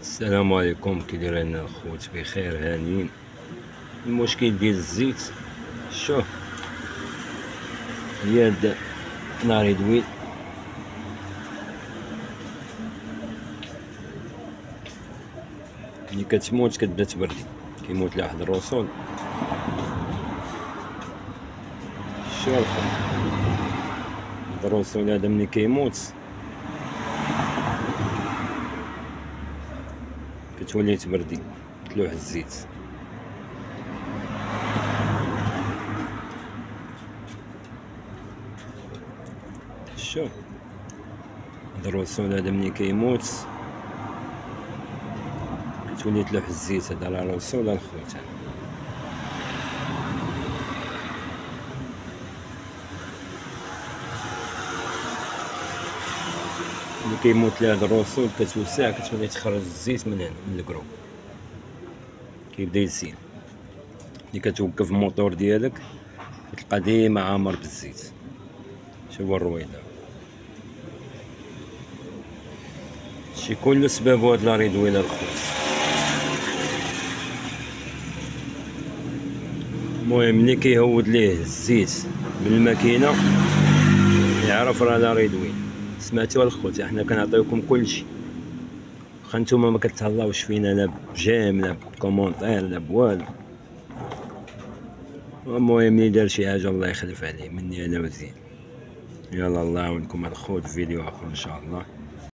السلام عليكم، كي دايرين الخوت؟ بخير هانيين. المشكل ديال الزيت، شوف هي هاد ناري دويل ملي كتموت كتبدا تبردي، كيموت لها واحد الرسول. شوف هاد الرسول هذا ملي كيموت كتولي تبردي، تلوح الزيت. شوف هاد الرسول هذا ملي كيموت كتولي تلوح الزيت. هذا راه الرسول الخوت. ملي كيموت لهاد الرسول كتوسع، كتولي تخرج الزيت من هنا من الكروب، كيبدا يسيل. ملي كتوقف الموتور ديالك كتلقى ديما عامر بالزيت. شوف الرويضه، شي كل سبب هاد لاري دويله الخوت. المهم ملي كيهود ليه الزيت بالماكينه يعرف راه لاري دويل. سمعتوا الخوت؟ حنا كنعطيوكم كلشي، واخا نتوما ما كتهلاوش فينا لا بجيم لا بكومونطير لا بوالو. المهم ملي دار شي حاجه الله يخلف عليه، مني انا وزين. يلا الله يعاونكم الخوت، في فيديو اخر ان شاء الله.